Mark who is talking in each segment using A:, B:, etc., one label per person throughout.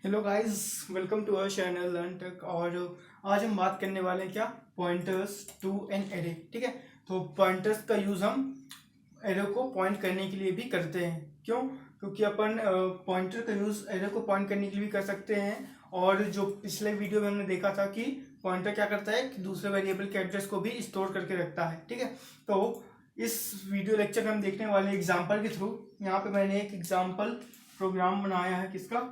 A: Hello guys, welcome to our channel Learn Tech. और आज हम बात करने वाले हैं क्या, पॉइंटर्स टू एन एरे। ठीक है, तो पॉइंटर्स का यूज़ हम एरे को पॉइंट करने के लिए भी करते हैं। क्यों? क्योंकि अपन पॉइंटर का यूज़ एरे को पॉइंट करने के लिए भी कर सकते हैं। और जो पिछले वीडियो में हमने देखा था कि पॉइंटर क्या करता है कि दूसरे वेरिएबल के एड्रेस को भी स्टोर करके रखता है। ठीक है, तो इस वीडियो लेक्चर में हम देखने वाले एग्जाम्पल के थ्रू, यहाँ पे मैंने एक एग्जाम्पल प्रोग्राम बनाया है किसका,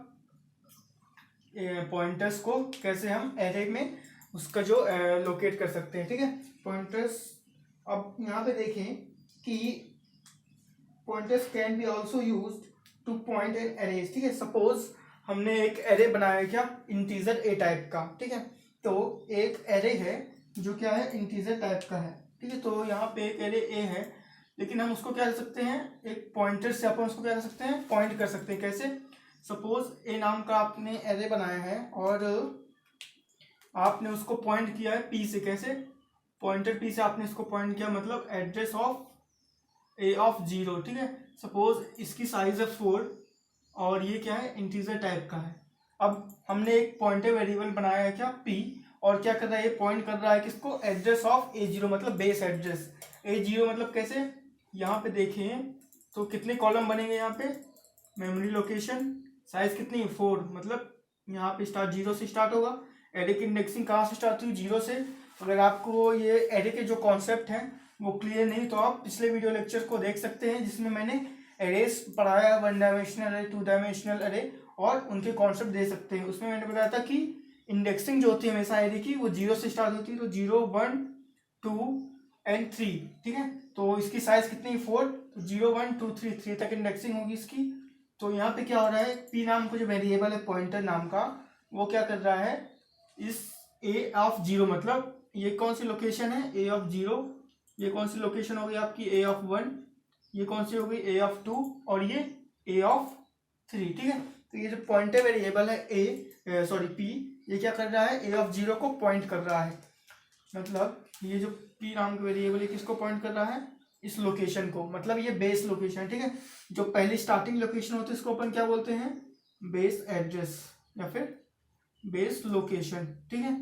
A: पॉइंटर्स को कैसे हम एरे में उसका जो लोकेट कर सकते हैं। ठीक है, पॉइंटर्स, अब यहाँ पे देखें कि pointers can be also used two point an array. ठीक है, सपोज हमने एक एरे बनाया क्या, इंटीजर ए टाइप का। ठीक है, तो एक एरे है जो क्या है, इंटीजर टाइप का है। ठीक है, तो यहाँ पे एक एरे ए है, लेकिन हम उसको क्या कर सकते हैं, एक पॉइंटर से अपन उसको क्या कर सकते हैं, पॉइंट कर सकते हैं। कैसे? सपोज ए नाम का आपने एरे बनाया है और आपने उसको पॉइंट किया है पी से। कैसे? पॉइंटर पी से आपने इसको पॉइंट किया, मतलब एड्रेस ऑफ ए ऑफ 0। ठीक है, सपोज इसकी साइज है 4 और ये क्या है, इंटीजर टाइप का है। अब हमने एक पॉइंटर वेरिएबल बनाया है क्या, पी, और क्या कर रहा है, ये पॉइंट कर रहा है किसको, एड्रेस ऑफ A0, मतलब बेस एड्रेस। A0 मतलब कैसे, यहाँ पे देखें तो कितने कॉलम बनेंगे यहाँ पे, मेमोरी लोकेशन, साइज कितनी, 4, मतलब यहाँ पे स्टार्ट 0 से स्टार्ट होगा। एरे की इंडेक्सिंग कहाँ से स्टार्ट हुई, 0 से। अगर आपको ये एरे के जो कॉन्सेप्ट हैं वो क्लियर नहीं, तो आप पिछले वीडियो लेक्चर को देख सकते हैं जिसमें मैंने एरेस पढ़ाया, 1 डायमेंशनल एरे, 2 डायमेंशनल एरे, और उनके कॉन्सेप्ट दे सकते हैं। उसमें मैंने बताया था कि इंडेक्सिंग जो होती है हमेशा एरे की, वो 0 से स्टार्ट होती है। तो 0, 1, 2 एंड 3। ठीक है, तो इसकी साइज कितनी, 4, तो 0, 1, 2, 3 तक इंडेक्सिंग होगी इसकी। तो यहाँ पे क्या हो रहा है, पी नाम का जो वेरिएबल है पॉइंटर नाम का, वो क्या कर रहा है, इस ए ऑफ 0, मतलब ये कौन सी लोकेशन है, ए ऑफ 0, ये कौन सी लोकेशन होगी आपकी, ए ऑफ 1, ये कौन सी होगी, ए ऑफ 2, और ये ए ऑफ 3। ठीक है, तो ये जो पॉइंटर वेरिएबल है पी, ये क्या कर रहा है, ए ऑफ 0 को पॉइंट कर रहा है। मतलब ये जो पी नाम का वेरिएबल है किसको पॉइंट कर रहा है, इस लोकेशन को, मतलब ये बेस लोकेशन है। ठीक है, जो पहली स्टार्टिंग लोकेशन होती है इसको अपन क्या बोलते हैं, बेस एड्रेस या फिर बेस लोकेशन। ठीक है,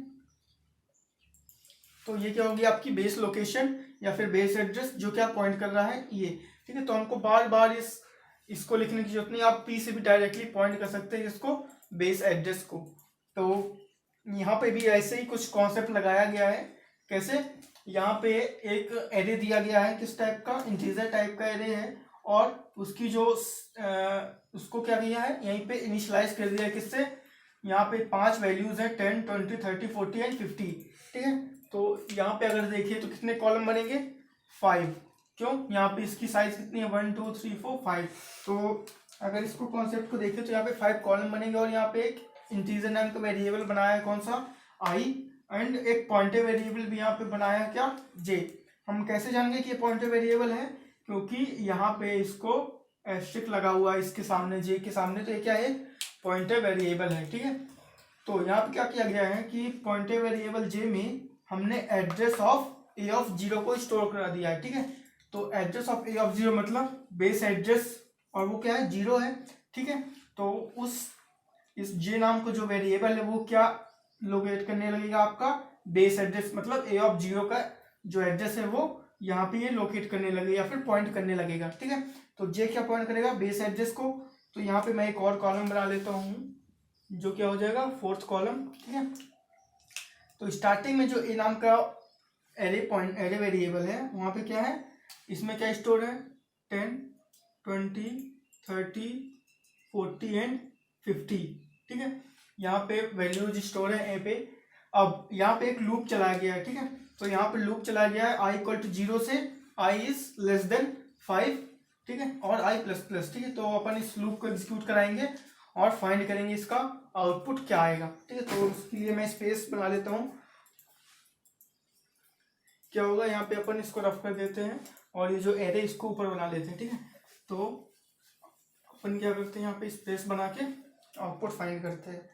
A: तो ये क्या होगी आपकी बेस लोकेशन या फिर बेस एड्रेस, जो क्या पॉइंट कर रहा है ये। ठीक है, तो हमको बार बार इसको लिखने की जरूरत नहीं, आप पी से भी डायरेक्टली पॉइंट कर सकते हैं इसको, बेस एड्रेस को। तो यहाँ पे भी ऐसे ही कुछ कॉन्सेप्ट लगाया गया है। कैसे? यहाँ पे एक एरे दिया गया है, किस टाइप का, इंटीजर टाइप का एरे है, और उसकी जो उसको क्या किया है, यहीं पे इनिशियलाइज कर दिया है किससे, यहाँ पे 5 वैल्यूज है, 10, 20, 30, 40 एंड 50। ठीक है, तो यहाँ पे अगर देखिए तो कितने कॉलम बनेंगे, 5। क्यों? यहाँ पे इसकी साइज कितनी है, 1, 2, 3, 4, 5। तो अगर इसको कॉन्सेप्ट को देखें तो यहाँ पे 5 कॉलम बनेंगे, और यहाँ पे एक इंटीजर नाम का वेरिएबल बनाया है, कौन सा, आई, एंड एक पॉइंटर वेरिएबल भी यहाँ पे बनाया है क्या, जे। हम कैसे जानेंगे कि ये पॉइंटर वेरिएबल है, क्योंकि यहाँ पे इसको एस्ट्रिक लगा हुआ है इसके सामने, जे के सामने, तो ये क्या है, पॉइंटर वेरिएबल है। ठीक है, तो यहाँ पे क्या किया गया है कि पॉइंटर वेरिएबल जे में हमने एड्रेस ऑफ ए ऑफ 0 को स्टोर करा दिया है। ठीक है, तो एड्रेस ऑफ ए ऑफ 0 मतलब बेस एड्रेस, और वो क्या है, 0 है। ठीक है, तो इस जे नाम को जो वेरिएबल है वो क्या लोकेट करने लगेगा, आपका बेस एड्रेस, मतलब ए ऑफ 0 का जो एड्रेस है वो यहाँ पे ये लोकेट करने लगेगा या फिर पॉइंट करने लगेगा। ठीक है, तो जे क्या पॉइंट करेगा, बेस एड्रेस को। तो यहाँ पे मैं एक और कॉलम बना लेता हूँ, जो क्या हो जाएगा, 4th कॉलम। ठीक है, तो स्टार्टिंग में जो ए नाम का एरे वेरिएबल है, वहाँ पे क्या है, इसमें क्या स्टोर है, 10, 20, 30, 40 एंड 50। ठीक है, यहाँ पे वैल्यूज स्टोर है ए पे। अब यहाँ पे एक लूप चलाया गया है। ठीक है, तो यहाँ पे लूप चलाया गया है, आई इक्वल टू 0 से आई इज लेस देन 5। ठीक है, और आई प्लस प्लस। ठीक है, तो अपन इस लूप को एग्जीक्यूट कराएंगे और फाइंड करेंगे इसका आउटपुट क्या आएगा। ठीक है, तो उसके लिए मैं स्पेस बना लेता हूँ। क्या होगा, यहाँ पे अपन इसको रफ कर देते हैं और ये जो एरे इसको ऊपर बना लेते हैं। ठीक है, तो अपन क्या करते हैं, यहाँ पे स्पेस बना के आउटपुट फाइंड करते हैं।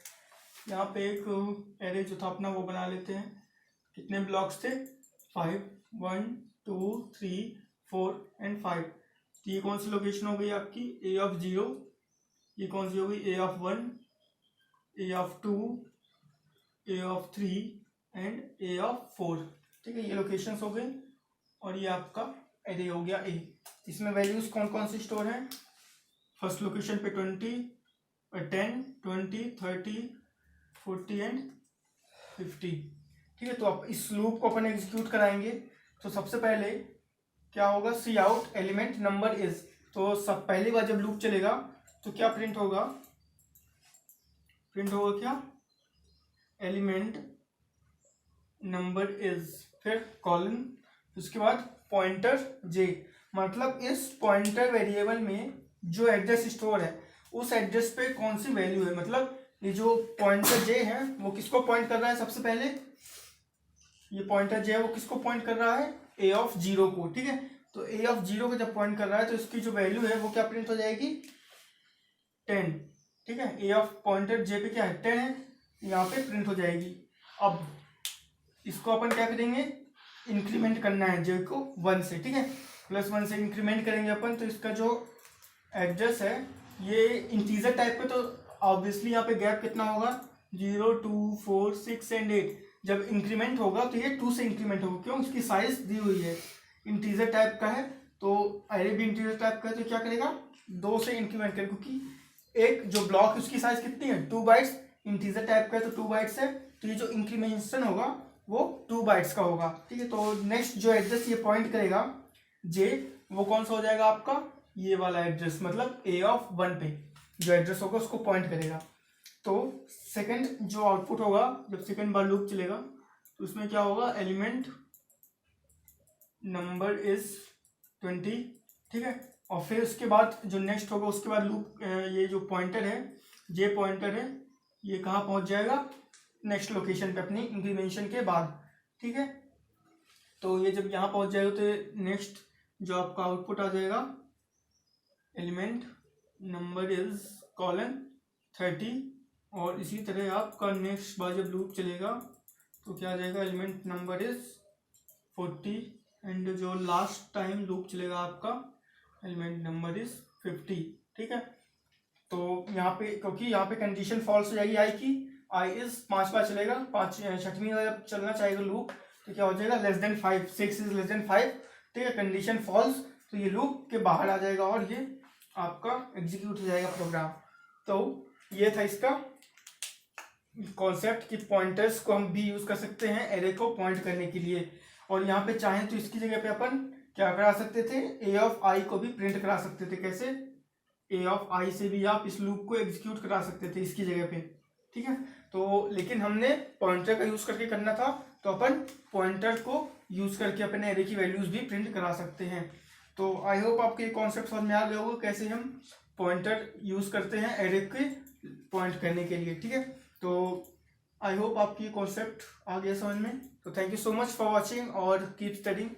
A: यहाँ पे एक एरे जो था अपना वो बना लेते हैं। कितने ब्लॉक्स थे, 5, 1, 2, 3, 4 एंड 5। तो ये कौन सी लोकेशन हो गई आपकी, ए ऑफ 0, ये कौन सी हो गई, A of 1, A of 2, A of 3 and A of 4। ठीक है, ये लोकेशंस हो गई और ये आपका एरे हो गया ए। इसमें वैल्यूज कौन कौन सी स्टोर हैं? फर्स्ट लोकेशन पे 20, 10, 20, 30, 40 एंड 50। ठीक है, तो आप इस लूप को अपन एग्जीक्यूट कराएंगे। तो सबसे पहले क्या होगा? सी आउट एलिमेंट नंबर इज। तो सब पहली बार जब लूप चलेगा तो क्या प्रिंट होगा? प्रिंट होगा क्या? एलिमेंट नंबर इज, फिर कॉलन, उसके बाद पॉइंटर जे। मतलब इस पॉइंटर वेरिएबल में जो एड्रेस स्टोर है उस एड्रेस पे कौन सी वैल्यू है। मतलब ये जो पॉइंटर जे है वो किसको पॉइंट कर रहा है? सबसे पहले ये पॉइंटर जे है वो किसको पॉइंट कर रहा है? ए ऑफ 0 को। ठीक है, तो ए ऑफ 0 को जब पॉइंट कर रहा है तो इसकी जो वैल्यू है वो क्या प्रिंट हो जाएगी? 10। ठीक है, ए ऑफ पॉइंटर जे पे क्या है? 10 है, यहाँ पे प्रिंट हो जाएगी। अब इसको अपन क्या करेंगे? इंक्रीमेंट करना है जे को 1 से। ठीक है, +1 से इंक्रीमेंट करेंगे अपन। तो इसका जो एड्रेस है ये इंटीजर टाइप पे, तो ऑब्वियसली यहाँ पे गैप कितना होगा? 0, 2, 4, 6 एंड 8। जब इंक्रीमेंट होगा तो ये 2 से इंक्रीमेंट होगा। क्यों? इसकी साइज दी हुई है, इंटीजर टाइप का है, तो अरे भी इंटीजर टाइप का है, तो क्या करेगा? 2 से इंक्रीमेंट करेगा, क्योंकि एक जो ब्लॉक उसकी साइज कितनी है? 2 बाइट्स। इंटीजर टाइप का है तो 2 बाइट्स है, तो ये जो इंक्रीमेंशन होगा वो 2 बाइट्स का होगा। ठीक है, तो नेक्स्ट जो एड्रेस ये पॉइंट करेगा जे, वो कौन सा हो जाएगा आपका? ये वाला एड्रेस, मतलब ए ऑफ 1 पे जो एड्रेस होगा उसको पॉइंट करेगा। तो सेकंड जो आउटपुट होगा जब सेकंड बार लूप चलेगा तो उसमें क्या होगा? Element number is 20। ठीक है, और फिर उसके बाद जो नेक्स्ट होगा उसके बाद लूप, ये जो पॉइंटर है जे पॉइंटर है ये कहाँ पहुंच जाएगा? नेक्स्ट लोकेशन पे अपनी इंक्रीमेंशन के बाद। ठीक है, तो ये जब यहाँ पहुंच जाएगा तो नेक्स्ट जो आपका आउटपुट आ जाएगा एलिमेंट नंबर इज कॉलन 30। और इसी तरह आपका नेक्स्ट बार जब लूप चलेगा तो क्या आ जाएगा? एलिमेंट नंबर इज 40 एंड जो लास्ट टाइम लूप चलेगा आपका एलिमेंट नंबर इज 50। ठीक है, तो यहाँ पे क्योंकि यहाँ पे कंडीशन फॉल्स हो जाएगी आई की, आई इज 5 बार चलेगा, 6वीं बार जब चलना चाहेगा लूप तो क्या हो जाएगा? <5, 6 इज <5। ठीक है, कंडीशन फॉल्स, तो ये लूप के बाहर आ जाएगा और ये आपका एग्जीक्यूट हो जाएगा प्रोग्राम। तो ये था इसका कॉन्सेप्ट कि पॉइंटर्स को हम भी यूज कर सकते हैं एरे को पॉइंट करने के लिए। और यहाँ पे चाहें तो इसकी जगह पे अपन क्या करा सकते थे? ए ऑफ आई को भी प्रिंट करा सकते थे। कैसे? ए ऑफ आई से भी आप इस लूप को एग्जीक्यूट करा सकते थे इसकी जगह पे। ठीक है, तो लेकिन हमने पॉइंटर का यूज करके करना था, तो अपन पॉइंटर को यूज करके अपने एरे की वैल्यूज भी प्रिंट करा सकते हैं। तो आई होप आपको ये कॉन्सेप्ट समझ में आ गया होगा कैसे हम पॉइंटर यूज करते हैं एरे के पॉइंट करने के लिए। ठीक है, तो आई होप आपकी कॉन्सेप्ट आ गया समझ में। तो thank you so much for watching और कीप स्टडिंग।